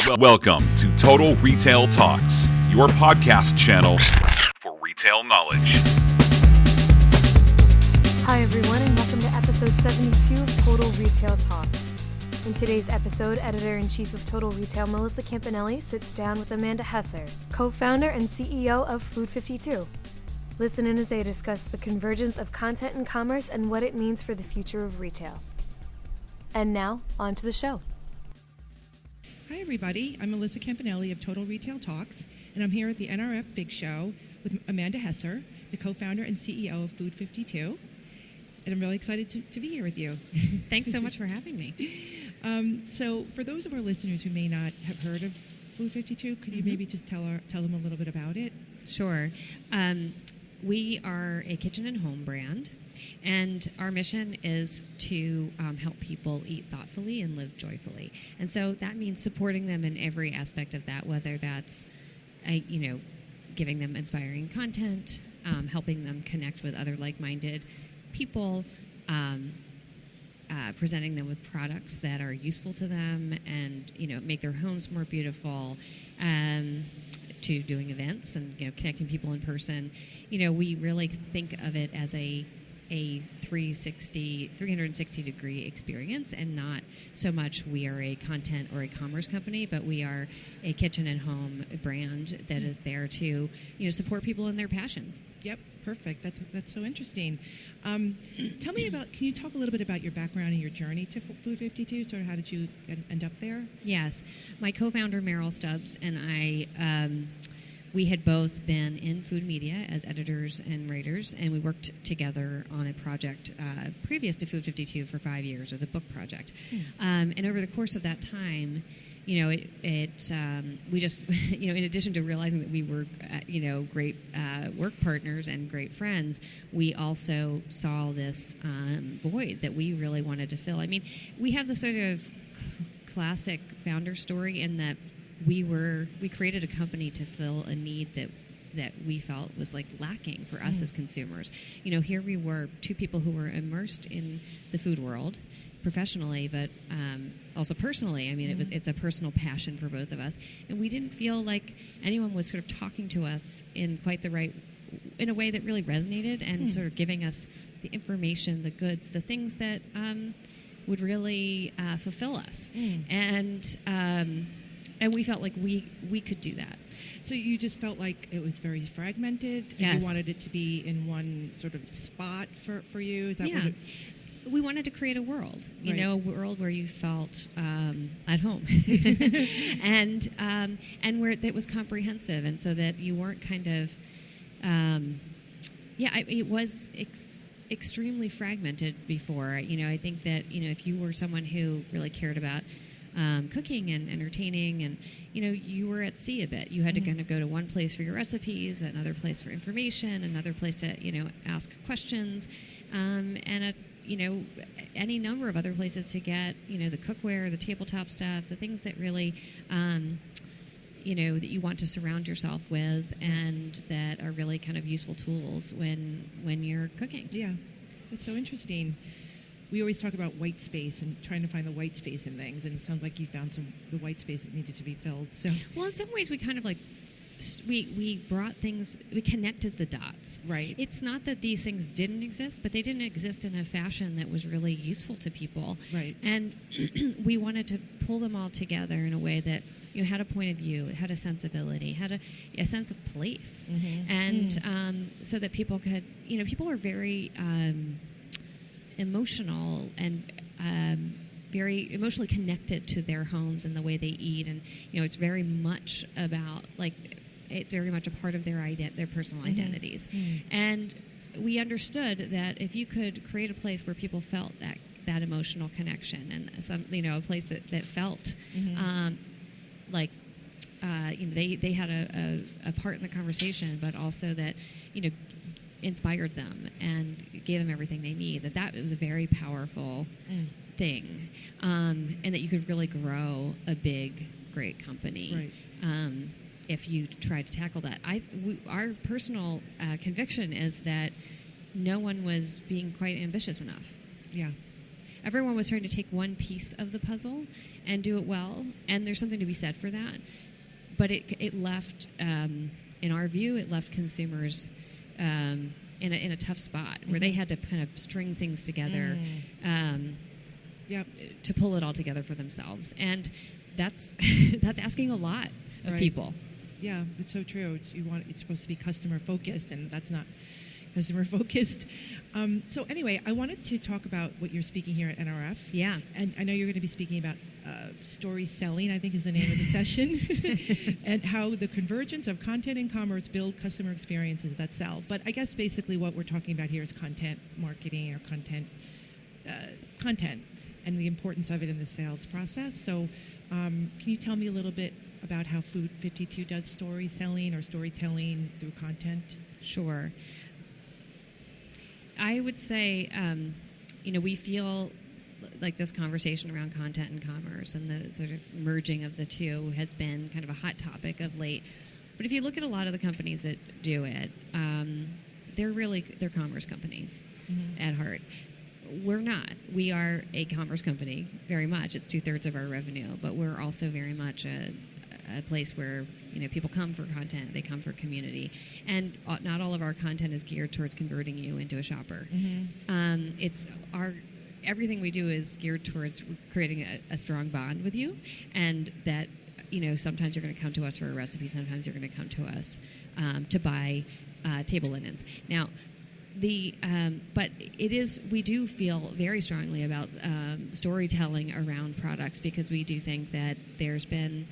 Welcome to Total Retail Talks, your podcast channel for retail knowledge. Hi everyone, and welcome to episode 72 of Total Retail Talks. In today's episode, Editor-in-Chief of Total Retail Melissa Campanelli sits down with Amanda Hesser, co-founder and CEO of Food52. Listen in as they discuss the convergence of content and commerce and what it means for the future of retail. And now, on to the show. Hi everybody, I'm Melissa Campanelli of Total Retail Talks, and I'm here at the NRF Big Show with Amanda Hesser, the co-founder and CEO of Food52. And I'm really excited to be here with you. Thanks so much for having me. So for those of our listeners who may not have heard of Food52, could you maybe just tell them a little bit about it? Sure. We are a kitchen and home brand, and our mission is to help people eat thoughtfully and live joyfully. And so that means supporting them in every aspect of that, whether that's, giving them inspiring content, helping them connect with other like-minded people, presenting them with products that are useful to them and, make their homes more beautiful, to doing events and, connecting people in person. We really think of it as a 360 degree experience, and not so much we are a content or a commerce company, but we are a kitchen and home brand that is there to, support people in their passions. Yep, perfect. That's so interesting. Can you talk a little bit about your background and your journey to Food52? Sort of how did you end up there? Yes. My co-founder, Meryl Stubbs, and I, we had both been in food media as editors and writers, and we worked together on a project previous to Food52 for 5 years. It was a book project. And over the course of that time, we just, in addition to realizing that we were, great work partners and great friends, we also saw this void that we really wanted to fill. I mean, we have the sort of classic founder story in that we created a company to fill a need that we felt was lacking for us as consumers. Here we were, two people who were immersed in the food world professionally, but also personally. I mean, it's a personal passion for both of us, and we didn't feel like anyone was sort of talking to us in quite the right, in a way that really resonated and sort of giving us the information, the goods, the things that would really fulfill us. And we felt like we could do that. So you just felt like it was very fragmented, and Yes. you wanted it to be in one sort of spot for you? Is that Yeah. what it... We wanted to create a world, Right. a world where you felt at home, and where that was comprehensive, and so that you weren't kind of, it was extremely fragmented before. I think that if you were someone who really cared about cooking and entertaining, and you were at sea a bit. You had to kind of go to one place for your recipes, another place for information, another place to ask questions, and any number of other places to get the cookware, the tabletop stuff, the things that really that you want to surround yourself with, and that are really kind of useful tools when you're cooking. Yeah, that's so interesting. We always talk about white space and trying to find the white space in things, and it sounds like you found the white space that needed to be filled. So, well, in some ways, we kind of we brought things, we connected the dots. Right. It's not that these things didn't exist, but they didn't exist in a fashion that was really useful to people. Right. And we wanted to pull them all together in a way that had a point of view, had a sensibility, had a sense of place, and so that people could, people are very emotional and very emotionally connected to their homes and the way they eat, and it's very much about it's very much a part of their personal identities. And we understood that if you could create a place where people felt that emotional connection, and some a place that felt they had a part in the conversation, but also that inspired them and gave them everything they need, that was a very powerful thing, and that you could really grow a big, great company. Right. If you tried to tackle that. Our personal conviction is that no one was being quite ambitious enough. Yeah. everyone was trying to take one piece of the puzzle and do it well, and there's something to be said for that. But it left, in our view, it left consumers in a tough spot where they had to kind of string things together to pull it all together for themselves, and that's that's asking a lot of people. Yeah, it's so true. It's supposed to be customer focused, and that's not customer focused. So anyway, I wanted to talk about what you're speaking here at NRF. Yeah, and I know you're going to be speaking about story selling, I think is the name of the session, and how the convergence of content and commerce build customer experiences that sell. But I guess basically what we're talking about here is content marketing or content and the importance of it in the sales process. So can you tell me a little bit about how Food52 does story selling or storytelling through content? Sure. I would say, we feel like this conversation around content and commerce and the sort of merging of the two has been kind of a hot topic of late. But if you look at a lot of the companies that do it, they're commerce companies at heart. We're not. We are a commerce company, very much. It's 2/3 of our revenue, but we're also very much a place where people come for content, they come for community, and not all of our content is geared towards converting you into a shopper. It's everything we do is geared towards creating a strong bond with you, and that sometimes you're going to come to us for a recipe, sometimes you're going to come to us to buy table linens. Now, but we do feel very strongly about storytelling around products, because we do think that there's been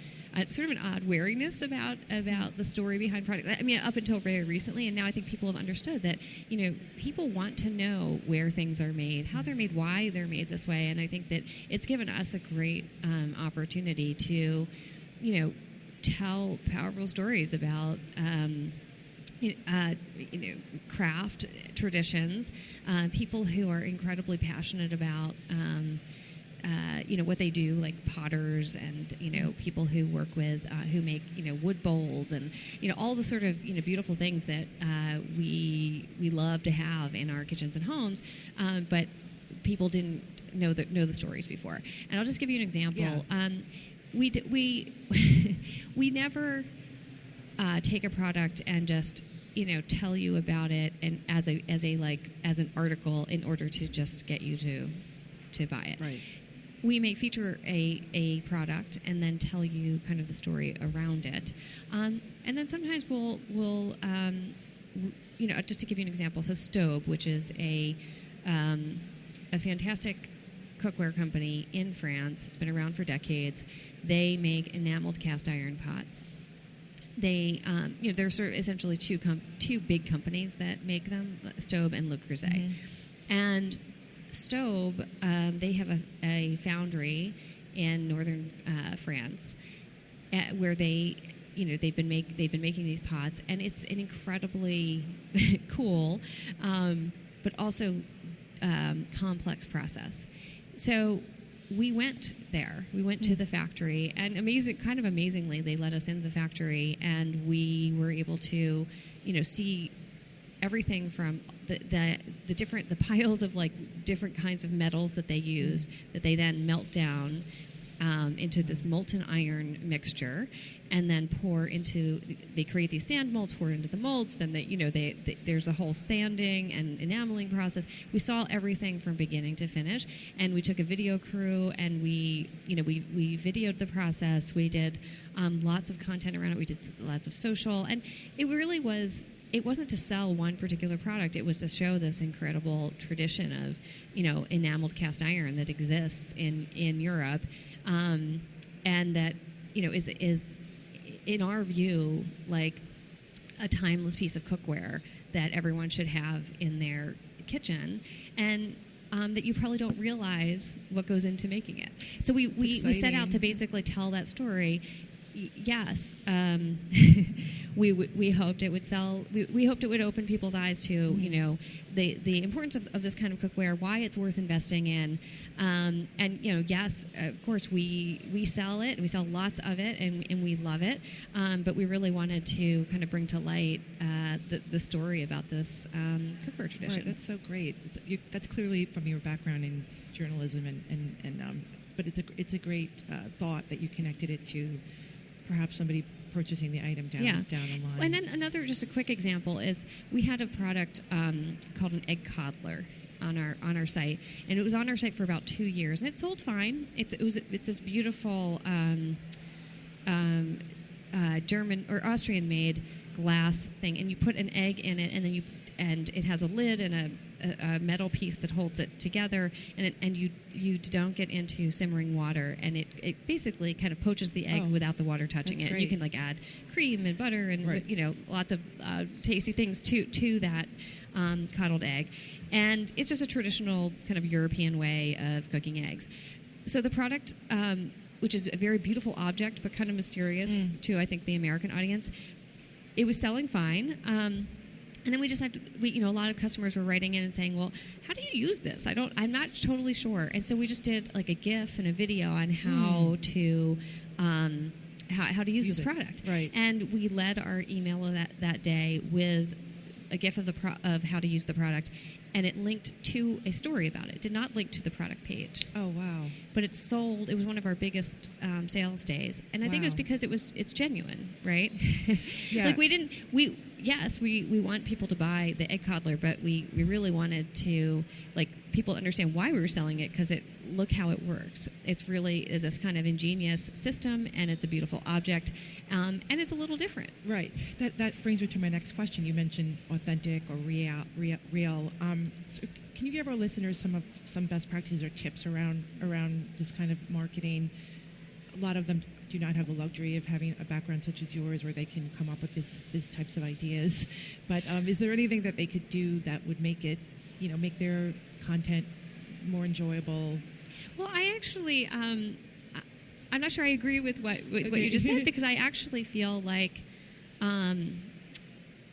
sort of an odd wariness about the story behind products. I mean, up until very recently, and now I think people have understood that people want to know where things are made, how they're made, why they're made this way, and I think that it's given us a great opportunity to tell powerful stories about craft traditions, people who are incredibly passionate about what they do, like potters and people who work with who make wood bowls and all the sort of beautiful things that we love to have in our kitchens and homes, but people didn't know the stories before. And I'll just give you an example. Yeah. We never take a product and just tell you about it and as an article in order to just get you to buy it. Right. We may feature a product and then tell you kind of the story around it, and then sometimes we'll just to give you an example. So Staub, which is a fantastic cookware company in France, it's been around for decades. They make enameled cast iron pots. They, there's sort of essentially two big companies that make them, Staub and Le Creuset. And Staub, they have a foundry in northern France where they've been making these pots, and it's an incredibly cool, but also complex process. So we went there. We went to the factory, and amazingly, they let us into the factory, and we were able to, see everything from the piles of like different kinds of metals that they use, that they then melt down into this molten iron mixture, and then they create these sand molds, pour it into the molds. Then there's a whole sanding and enameling process. We saw everything from beginning to finish, and we took a video crew, and we videoed the process. We did lots of content around it. We did lots of social, and it really was. It wasn't to sell one particular product. It was to show this incredible tradition of, enameled cast iron that exists in Europe, and that, is in our view like a timeless piece of cookware that everyone should have in their kitchen, and that you probably don't realize what goes into making it. So we set out to basically tell that story. Yes, we hoped it would sell. We hoped it would open people's eyes to the importance of this kind of cookware, why it's worth investing in, and yes, of course we sell it. We sell lots of it, and we love it. But we really wanted to kind of bring to light the story about this cookware tradition. Right, that's so great. That's clearly from your background in journalism, but it's a great thought that you connected it to perhaps somebody purchasing the item down the line. And then another, just a quick example is we had a product called an egg coddler on our site, and it was on our site for about 2 years, and it sold fine. It's this beautiful German or Austrian made glass thing, and you put an egg in it, and it has a lid and a metal piece that holds it together, and you don't get into simmering water, and it basically kind of poaches the egg without the water touching it. Great. You can add cream and butter and lots of tasty things to that coddled egg, and it's just a traditional kind of European way of cooking eggs. So the product, which is a very beautiful object but kind of mysterious to I think the American audience, it was selling fine. And then we just had a lot of customers were writing in and saying, well, how do you use this? I'm not totally sure. And so we just did like a GIF and a video on how to how to use this product. Right. And we led our email that day with a GIF of how to use the product. And it linked to a story about it. It did not link to the product page. Oh, wow. But it sold. It was one of our biggest sales days. And I think it was because it's genuine, right? Yeah. We want people to buy the egg coddler, but we really wanted to people understand why we were selling it, because look how it works. It's really this kind of ingenious system, and it's a beautiful object, and it's a little different. Right. That brings me to my next question. You mentioned authentic or real. So can you give our listeners some best practices or tips around this kind of marketing? A lot of them do not have the luxury of having a background such as yours where they can come up with these types of ideas. But is there anything that they could do that would make it, make their content more enjoyable? Well, I actually, I'm not sure I agree with what you just said, because I actually feel like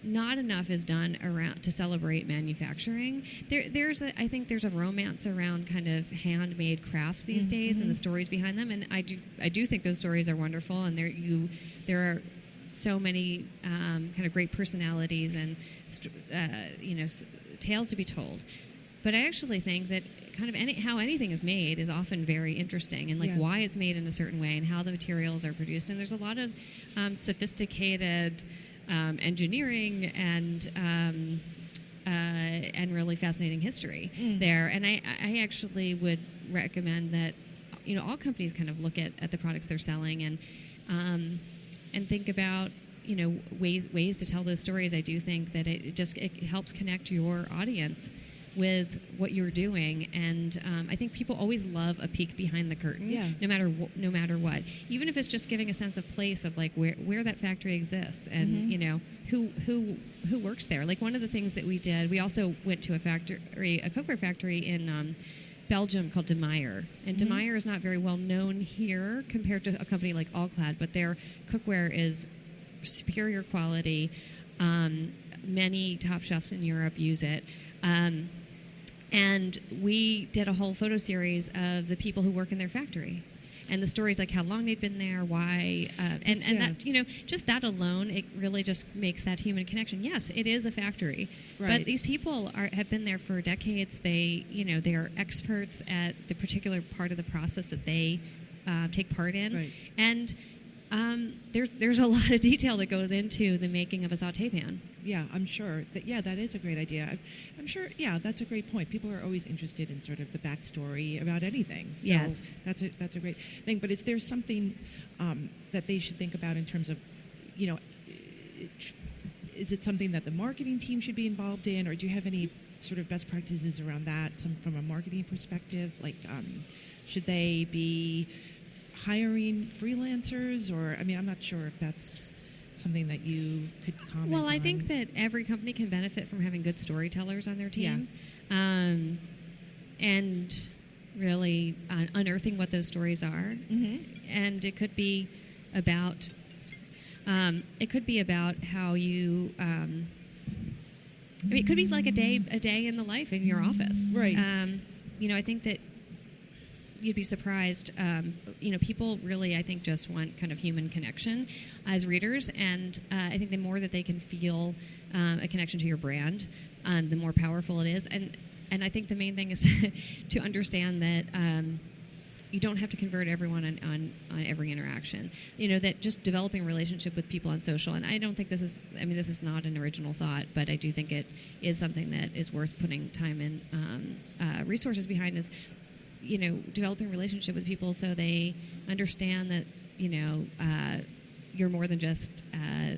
not enough is done around to celebrate manufacturing. I think there's a romance around kind of handmade crafts these days and the stories behind them, and I do think those stories are wonderful, and there are so many kind of great personalities and tales to be told. But I actually think that kind of how anything is made is often very interesting, and why it's made in a certain way and how the materials are produced. And there's a lot of sophisticated engineering and really fascinating history there. And I actually would recommend that all companies kind of look at the products they're selling and think about ways to tell those stories. I do think that it helps connect your audience with what you're doing, and I think people always love a peek behind the curtain, no matter what, even if it's just giving a sense of place of where that factory exists and who works there. Like one of the things that we did, we also went to a cookware factory in Belgium called De Meyer, and De Meyer is not very well known here compared to a company like Allclad, but their cookware is superior quality. Many top chefs in Europe use it. And we did a whole photo series of the people who work in their factory, and the stories like how long they'd been there, why, and that just that alone, it really just makes that human connection. Yes, it is a factory, but these people have been there for decades. They they are experts at the particular part of the process that they take part in, and there's a lot of detail that goes into the making of a sauté pan. Yeah, I'm sure. That is a great idea. I'm sure, that's a great point. People are always interested in sort of the backstory about anything. So yes. That's a great thing. But is there something that they should think about in terms of, is it something that the marketing team should be involved in, or do you have any sort of best practices around that from a marketing perspective? Like, should they be hiring freelancers, or, I'm not sure if that's something that you could comment on. Well, I think that every company can benefit from having good storytellers on their team, and really unearthing what those stories are. And it could be about how you. It could be like a day in the life in your office, right? I think that you'd be surprised. People really, I think, just want kind of human connection as readers, and I think the more that they can feel a connection to your brand, the more powerful it is. And I think the main thing is to understand that you don't have to convert everyone on every interaction. That just developing a relationship with people on social, and I don't think this is not an original thought, but I do think it is something that is worth putting time and resources behind, is, developing a relationship with people so they understand that, you're more than just a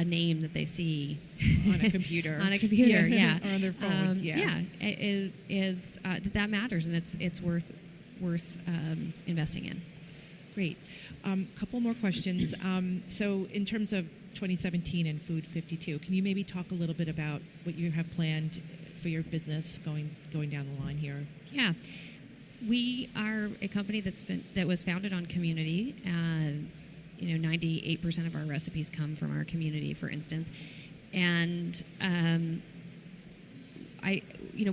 name that they see on a computer. On a computer, yeah. Or on their phone, it is that matters, and it's worth investing in. Great. Couple more questions. So in terms of 2017 and Food52, can you maybe talk a little bit about what you have planned for your business going down the line here? Yeah. We are a company that was founded on community. 98% of our recipes come from our community, for instance. And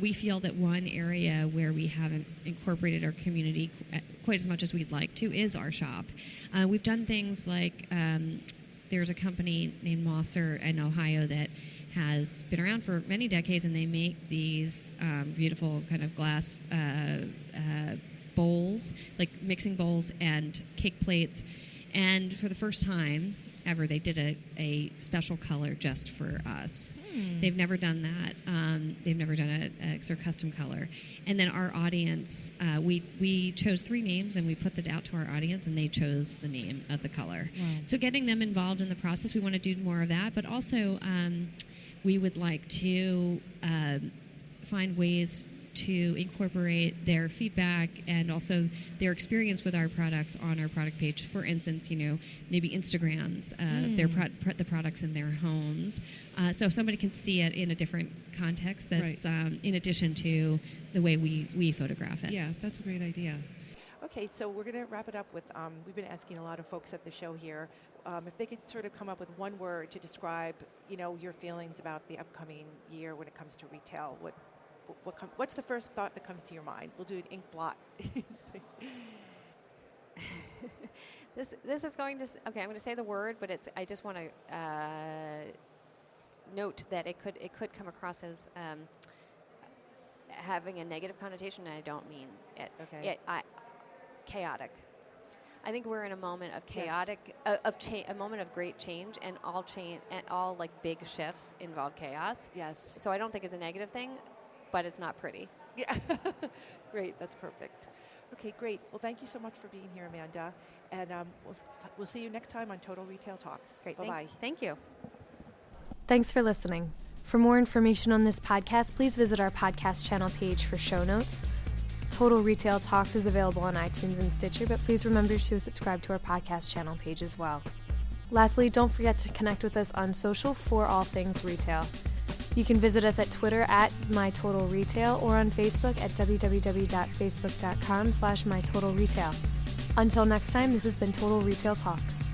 we feel that one area where we haven't incorporated our community quite as much as we'd like to is our shop. We've done things like there's a company named Hesser in Ohio that has been around for many decades, and they make these beautiful kind of glass bowls, like mixing bowls and cake plates. And for the first time ever, they did a special color just for us. They've never done that. They've never done a sort of custom color. And then our audience, we chose 3 names, and we put that out to our audience, and they chose the name of the color. Wow. So getting them involved in the process, we want to do more of that. But also, we would like to find ways to incorporate their feedback and also their experience with our products on our product page. For instance, maybe Instagrams of the products in their homes. So if somebody can see it in a different context, that's right. In addition to the way we photograph it. Yeah, that's a great idea. Okay, so we're going to wrap it up with, we've been asking a lot of folks at the show here, if they could sort of come up with one word to describe, your feelings about the upcoming year when it comes to retail. What's the first thought that comes to your mind? We'll do an ink blot. This is going to... Okay, I'm going to say the word, but I just want to note that it could come across as having a negative connotation, and I don't mean it. Okay. Chaotic. I think we're in a moment of chaotic, a moment of great change, and all like big shifts involve chaos. Yes. So I don't think it's a negative thing, but it's not pretty. Yeah. Great. That's perfect. Okay, great. Well, thank you so much for being here, Amanda. And we'll see you next time on Total Retail Talks. Great. Bye-bye. Thank you. Thanks for listening. For more information on this podcast, please visit our podcast channel page for show notes. Total Retail Talks is available on iTunes and Stitcher, but please remember to subscribe to our podcast channel page as well. Lastly, don't forget to connect with us on social for all things retail. You can visit us at Twitter at MyTotalRetail or on Facebook at www.facebook.com/MyTotalRetail. Until next time, this has been Total Retail Talks.